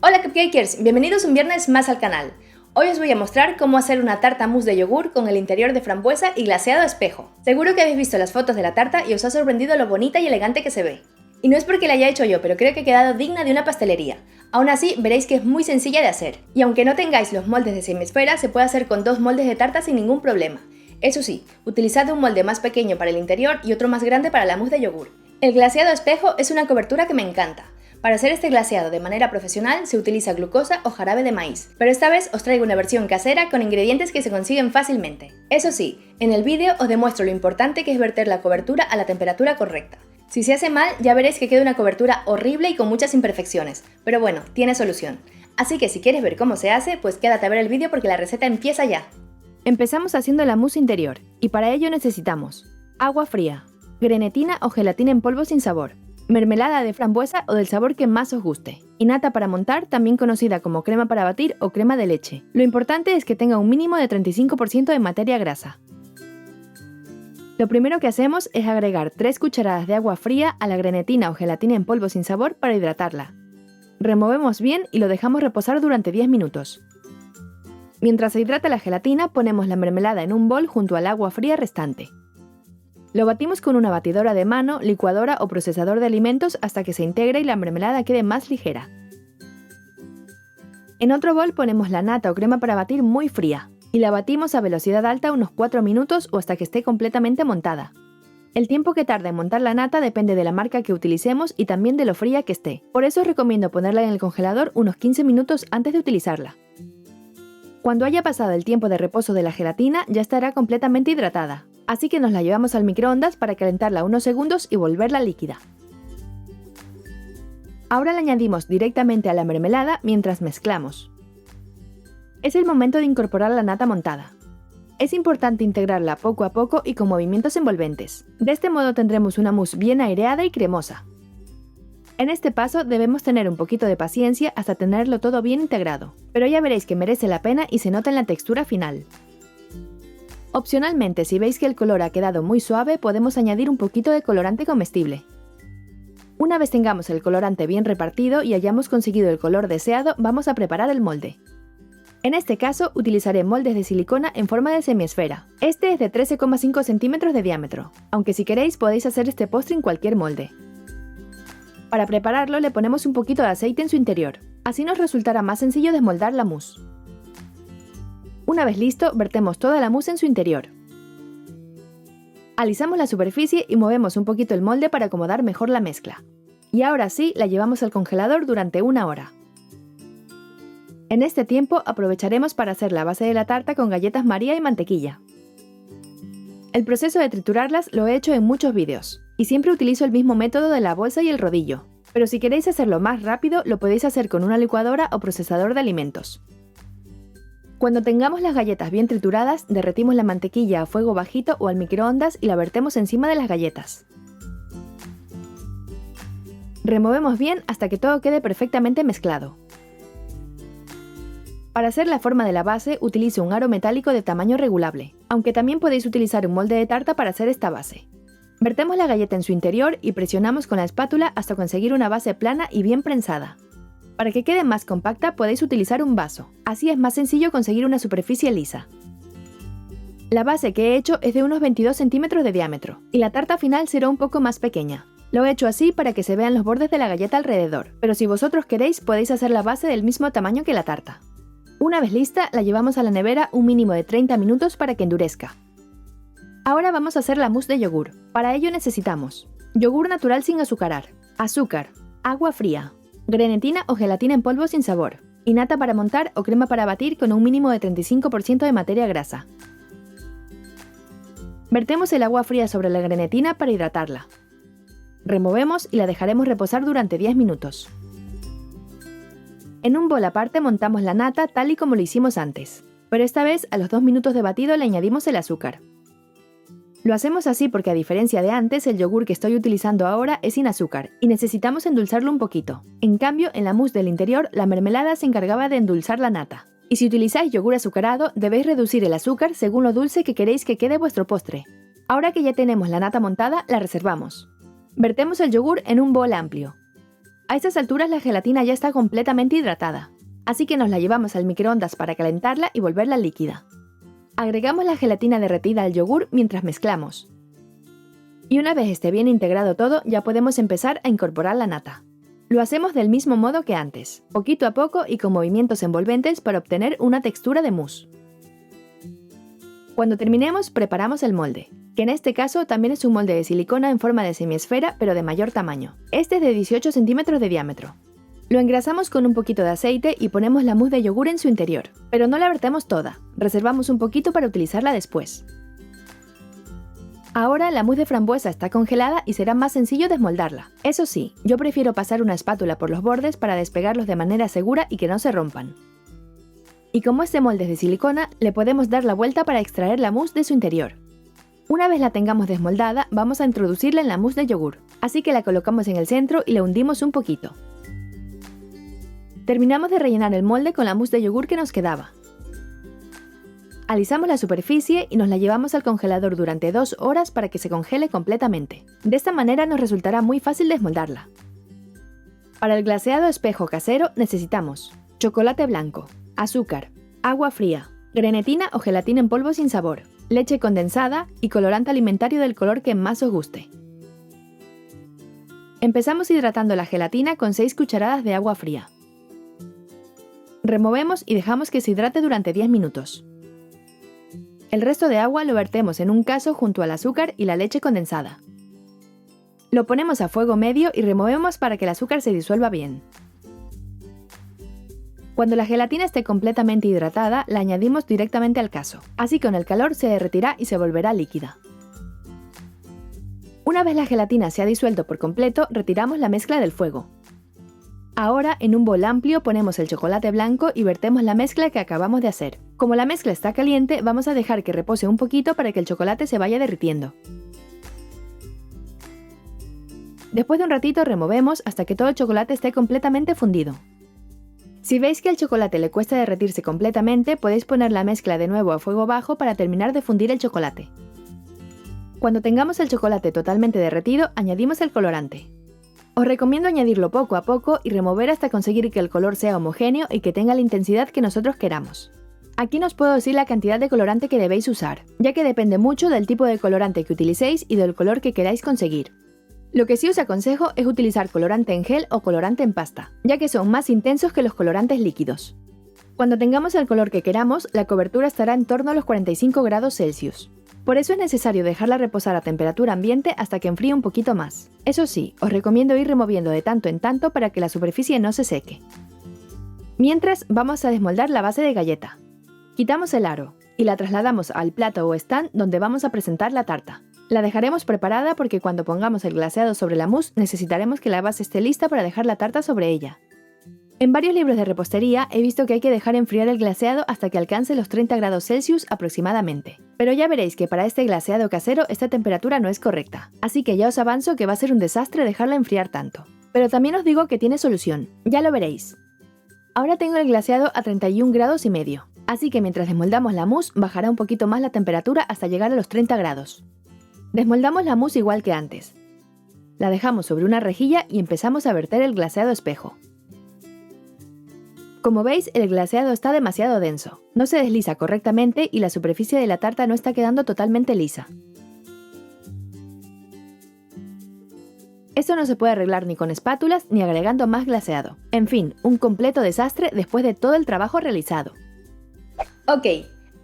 Hola Cupcakers, bienvenidos un viernes más al canal. Hoy os voy a mostrar cómo hacer una tarta mousse de yogur con el interior de frambuesa y glaseado a espejo. Seguro que habéis visto las fotos de la tarta y os ha sorprendido lo bonita y elegante que se ve. Y no es porque la haya hecho yo, pero creo que ha quedado digna de una pastelería. Aún así, veréis que es muy sencilla de hacer. Y aunque no tengáis los moldes de semiesfera, se puede hacer con 2 moldes de tarta sin ningún problema. Eso sí, utilizad un molde más pequeño para el interior y otro más grande para la mousse de yogur. El glaseado a espejo es una cobertura que me encanta. Para hacer este glaseado de manera profesional se utiliza glucosa o jarabe de maíz, pero esta vez os traigo una versión casera con ingredientes que se consiguen fácilmente. Eso sí, en el vídeo os demuestro lo importante que es verter la cobertura a la temperatura correcta. Si se hace mal, ya veréis que queda una cobertura horrible y con muchas imperfecciones, pero bueno, tiene solución. Así que si quieres ver cómo se hace, pues quédate a ver el vídeo porque la receta empieza ya. Empezamos haciendo la mousse interior, y para ello necesitamos agua fría, grenetina o gelatina en polvo sin sabor, mermelada de frambuesa o del sabor que más os guste, y nata para montar, también conocida como crema para batir o crema de leche. Lo importante es que tenga un mínimo de 35% de materia grasa. Lo primero que hacemos es agregar 3 cucharadas de agua fría a la grenetina o gelatina en polvo sin sabor para hidratarla. Removemos bien y lo dejamos reposar durante 10 minutos. Mientras se hidrata la gelatina, ponemos la mermelada en un bol junto al agua fría restante. Lo batimos con una batidora de mano, licuadora o procesador de alimentos hasta que se integre y la mermelada quede más ligera. En otro bol ponemos la nata o crema para batir muy fría y la batimos a velocidad alta unos 4 minutos o hasta que esté completamente montada. El tiempo que tarda en montar la nata depende de la marca que utilicemos y también de lo fría que esté. Por eso os recomiendo ponerla en el congelador unos 15 minutos antes de utilizarla. Cuando haya pasado el tiempo de reposo de la gelatina ya estará completamente hidratada. Así que nos la llevamos al microondas para calentarla unos segundos y volverla líquida. Ahora la añadimos directamente a la mermelada mientras mezclamos. Es el momento de incorporar la nata montada. Es importante integrarla poco a poco y con movimientos envolventes. De este modo tendremos una mousse bien aireada y cremosa. En este paso debemos tener un poquito de paciencia hasta tenerlo todo bien integrado, pero ya veréis que merece la pena y se nota en la textura final. Opcionalmente, si veis que el color ha quedado muy suave, podemos añadir un poquito de colorante comestible. Una vez tengamos el colorante bien repartido y hayamos conseguido el color deseado, vamos a preparar el molde. En este caso, utilizaré moldes de silicona en forma de semiesfera. Este es de 13,5 centímetros de diámetro, aunque si queréis podéis hacer este postre en cualquier molde. Para prepararlo le ponemos un poquito de aceite en su interior, así nos resultará más sencillo desmoldar la mousse. Una vez listo, vertemos toda la mousse en su interior. Alisamos la superficie y movemos un poquito el molde para acomodar mejor la mezcla. Y ahora sí, la llevamos al congelador durante 1 hora. En este tiempo aprovecharemos para hacer la base de la tarta con galletas María y mantequilla. El proceso de triturarlas lo he hecho en muchos vídeos, y siempre utilizo el mismo método de la bolsa y el rodillo. Pero si queréis hacerlo más rápido, lo podéis hacer con una licuadora o procesador de alimentos. Cuando tengamos las galletas bien trituradas, derretimos la mantequilla a fuego bajito o al microondas y la vertemos encima de las galletas. Removemos bien hasta que todo quede perfectamente mezclado. Para hacer la forma de la base utilizo un aro metálico de tamaño regulable, aunque también podéis utilizar un molde de tarta para hacer esta base. Vertemos la galleta en su interior y presionamos con la espátula hasta conseguir una base plana y bien prensada. Para que quede más compacta podéis utilizar un vaso, así es más sencillo conseguir una superficie lisa. La base que he hecho es de unos 22 centímetros de diámetro, y la tarta final será un poco más pequeña. Lo he hecho así para que se vean los bordes de la galleta alrededor, pero si vosotros queréis podéis hacer la base del mismo tamaño que la tarta. Una vez lista, la llevamos a la nevera un mínimo de 30 minutos para que endurezca. Ahora vamos a hacer la mousse de yogur. Para ello necesitamos yogur natural sin azucarar, azúcar, agua fría, grenetina o gelatina en polvo sin sabor, y nata para montar o crema para batir con un mínimo de 35% de materia grasa. Vertemos el agua fría sobre la grenetina para hidratarla. Removemos y la dejaremos reposar durante 10 minutos. En un bol aparte montamos la nata tal y como lo hicimos antes, pero esta vez a los 2 minutos de batido le añadimos el azúcar. Lo hacemos así porque a diferencia de antes, el yogur que estoy utilizando ahora es sin azúcar y necesitamos endulzarlo un poquito. En cambio, en la mousse del interior, la mermelada se encargaba de endulzar la nata. Y si utilizáis yogur azucarado, debéis reducir el azúcar según lo dulce que queréis que quede vuestro postre. Ahora que ya tenemos la nata montada, la reservamos. Vertemos el yogur en un bol amplio. A estas alturas la gelatina ya está completamente hidratada, así que nos la llevamos al microondas para calentarla y volverla líquida. Agregamos la gelatina derretida al yogur mientras mezclamos. Y una vez esté bien integrado todo, ya podemos empezar a incorporar la nata. Lo hacemos del mismo modo que antes, poquito a poco y con movimientos envolventes para obtener una textura de mousse. Cuando terminemos, preparamos el molde, que en este caso también es un molde de silicona en forma de semiesfera pero de mayor tamaño. Este es de 18 centímetros de diámetro. Lo engrasamos con un poquito de aceite y ponemos la mousse de yogur en su interior, pero no la vertemos toda, reservamos un poquito para utilizarla después. Ahora la mousse de frambuesa está congelada y será más sencillo desmoldarla. Eso sí, yo prefiero pasar una espátula por los bordes para despegarlos de manera segura y que no se rompan. Y como este molde es de silicona, le podemos dar la vuelta para extraer la mousse de su interior. Una vez la tengamos desmoldada, vamos a introducirla en la mousse de yogur, así que la colocamos en el centro y la hundimos un poquito. Terminamos de rellenar el molde con la mousse de yogur que nos quedaba. Alisamos la superficie y nos la llevamos al congelador durante 2 horas para que se congele completamente. De esta manera nos resultará muy fácil desmoldarla. Para el glaseado espejo casero necesitamos chocolate blanco, azúcar, agua fría, grenetina o gelatina en polvo sin sabor, leche condensada y colorante alimentario del color que más os guste. Empezamos hidratando la gelatina con 6 cucharadas de agua fría. Removemos y dejamos que se hidrate durante 10 minutos. El resto de agua lo vertemos en un caso junto al azúcar y la leche condensada. Lo ponemos a fuego medio y removemos para que el azúcar se disuelva bien. Cuando la gelatina esté completamente hidratada, la añadimos directamente al caso, así con el calor se derretirá y se volverá líquida. Una vez la gelatina se ha disuelto por completo, retiramos la mezcla del fuego. Ahora, en un bol amplio ponemos el chocolate blanco y vertemos la mezcla que acabamos de hacer. Como la mezcla está caliente, vamos a dejar que repose un poquito para que el chocolate se vaya derritiendo. Después de un ratito removemos hasta que todo el chocolate esté completamente fundido. Si veis que el chocolate le cuesta derretirse completamente, podéis poner la mezcla de nuevo a fuego bajo para terminar de fundir el chocolate. Cuando tengamos el chocolate totalmente derretido, añadimos el colorante. Os recomiendo añadirlo poco a poco y remover hasta conseguir que el color sea homogéneo y que tenga la intensidad que nosotros queramos. Aquí no os puedo decir la cantidad de colorante que debéis usar, ya que depende mucho del tipo de colorante que utilicéis y del color que queráis conseguir. Lo que sí os aconsejo es utilizar colorante en gel o colorante en pasta, ya que son más intensos que los colorantes líquidos. Cuando tengamos el color que queramos, la cobertura estará en torno a los 45 grados Celsius. Por eso es necesario dejarla reposar a temperatura ambiente hasta que enfríe un poquito más. Eso sí, os recomiendo ir removiendo de tanto en tanto para que la superficie no se seque. Mientras, vamos a desmoldar la base de galleta. Quitamos el aro y la trasladamos al plato o stand donde vamos a presentar la tarta. La dejaremos preparada porque cuando pongamos el glaseado sobre la mousse necesitaremos que la base esté lista para dejar la tarta sobre ella. En varios libros de repostería he visto que hay que dejar enfriar el glaseado hasta que alcance los 30 grados Celsius aproximadamente. Pero ya veréis que para este glaseado casero esta temperatura no es correcta, así que ya os avanzo que va a ser un desastre dejarla enfriar tanto. Pero también os digo que tiene solución, ya lo veréis. Ahora tengo el glaseado a 31 grados y medio, así que mientras desmoldamos la mousse bajará un poquito más la temperatura hasta llegar a los 30 grados. Desmoldamos la mousse igual que antes. La dejamos sobre una rejilla y empezamos a verter el glaseado espejo. Como veis, el glaseado está demasiado denso, no se desliza correctamente y la superficie de la tarta no está quedando totalmente lisa. Esto no se puede arreglar ni con espátulas ni agregando más glaseado. En fin, un completo desastre después de todo el trabajo realizado. Ok,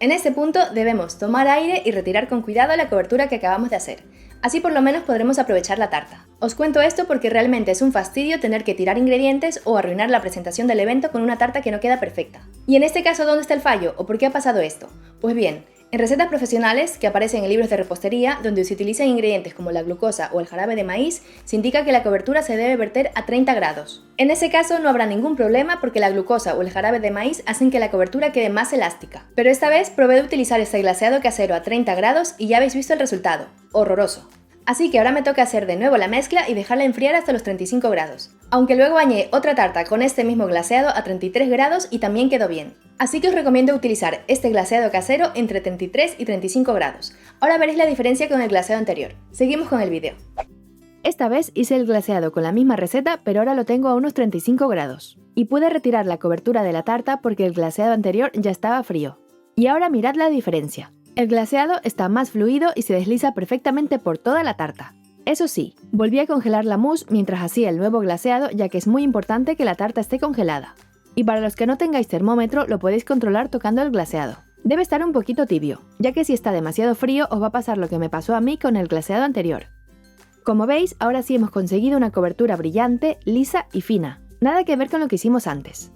en este punto debemos tomar aire y retirar con cuidado la cobertura que acabamos de hacer. Así por lo menos podremos aprovechar la tarta. Os cuento esto porque realmente es un fastidio tener que tirar ingredientes o arruinar la presentación del evento con una tarta que no queda perfecta. Y en este caso, ¿dónde está el fallo o por qué ha pasado esto? Pues bien, en recetas profesionales que aparecen en libros de repostería, donde se utilizan ingredientes como la glucosa o el jarabe de maíz, se indica que la cobertura se debe verter a 30 grados. En ese caso no habrá ningún problema porque la glucosa o el jarabe de maíz hacen que la cobertura quede más elástica. Pero esta vez probé de utilizar este glaseado casero a 30 grados y ya habéis visto el resultado. Horroroso. Así que ahora me toca hacer de nuevo la mezcla y dejarla enfriar hasta los 35 grados. Aunque luego bañé otra tarta con este mismo glaseado a 33 grados y también quedó bien. Así que os recomiendo utilizar este glaseado casero entre 33 y 35 grados. Ahora veréis la diferencia con el glaseado anterior. Seguimos con el vídeo. Esta vez hice el glaseado con la misma receta, pero ahora lo tengo a unos 35 grados. Y pude retirar la cobertura de la tarta porque el glaseado anterior ya estaba frío. Y ahora mirad la diferencia. El glaseado está más fluido y se desliza perfectamente por toda la tarta. Eso sí, volví a congelar la mousse mientras hacía el nuevo glaseado, ya que es muy importante que la tarta esté congelada. Y para los que no tengáis termómetro, lo podéis controlar tocando el glaseado. Debe estar un poquito tibio, ya que si está demasiado frío os va a pasar lo que me pasó a mí con el glaseado anterior. Como veis, ahora sí hemos conseguido una cobertura brillante, lisa y fina. Nada que ver con lo que hicimos antes.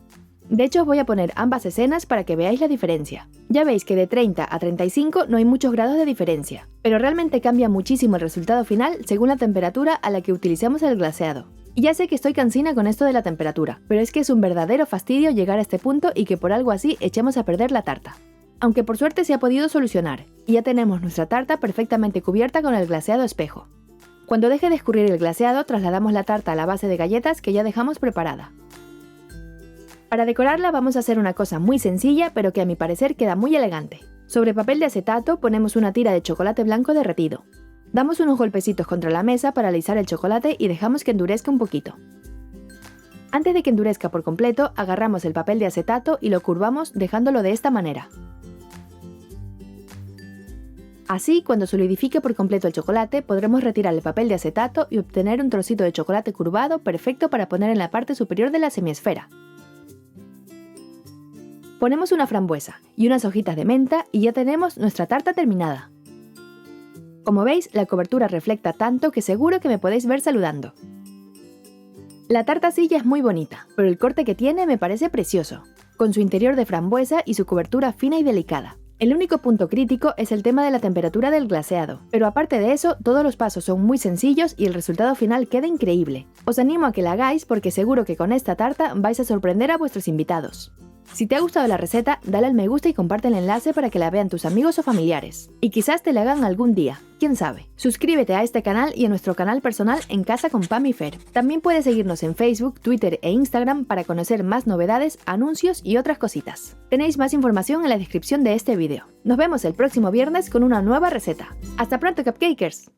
De hecho, os voy a poner ambas escenas para que veáis la diferencia. Ya veis que de 30 a 35 no hay muchos grados de diferencia, pero realmente cambia muchísimo el resultado final según la temperatura a la que utilicemos el glaseado. Y ya sé que estoy cansina con esto de la temperatura, pero es que es un verdadero fastidio llegar a este punto y que por algo así echemos a perder la tarta. Aunque por suerte se ha podido solucionar, y ya tenemos nuestra tarta perfectamente cubierta con el glaseado espejo. Cuando deje de escurrir el glaseado, trasladamos la tarta a la base de galletas que ya dejamos preparada. Para decorarla vamos a hacer una cosa muy sencilla, pero que a mi parecer queda muy elegante. Sobre papel de acetato ponemos una tira de chocolate blanco derretido. Damos unos golpecitos contra la mesa para alisar el chocolate y dejamos que endurezca un poquito. Antes de que endurezca por completo, agarramos el papel de acetato y lo curvamos dejándolo de esta manera. Así, cuando solidifique por completo el chocolate, podremos retirar el papel de acetato y obtener un trocito de chocolate curvado perfecto para poner en la parte superior de la semiesfera. Ponemos una frambuesa y unas hojitas de menta y ya tenemos nuestra tarta terminada. Como veis, la cobertura refleja tanto que seguro que me podéis ver saludando. La tarta sí ya es muy bonita, pero el corte que tiene me parece precioso, con su interior de frambuesa y su cobertura fina y delicada. El único punto crítico es el tema de la temperatura del glaseado, pero aparte de eso, todos los pasos son muy sencillos y el resultado final queda increíble. Os animo a que la hagáis porque seguro que con esta tarta vais a sorprender a vuestros invitados. Si te ha gustado la receta, dale al me gusta y comparte el enlace para que la vean tus amigos o familiares. Y quizás te la hagan algún día, quién sabe. Suscríbete a este canal y a nuestro canal personal En Casa con Pam y Fer. También puedes seguirnos en Facebook, Twitter e Instagram para conocer más novedades, anuncios y otras cositas. Tenéis más información en la descripción de este vídeo. Nos vemos el próximo viernes con una nueva receta. ¡Hasta pronto, cupcakers!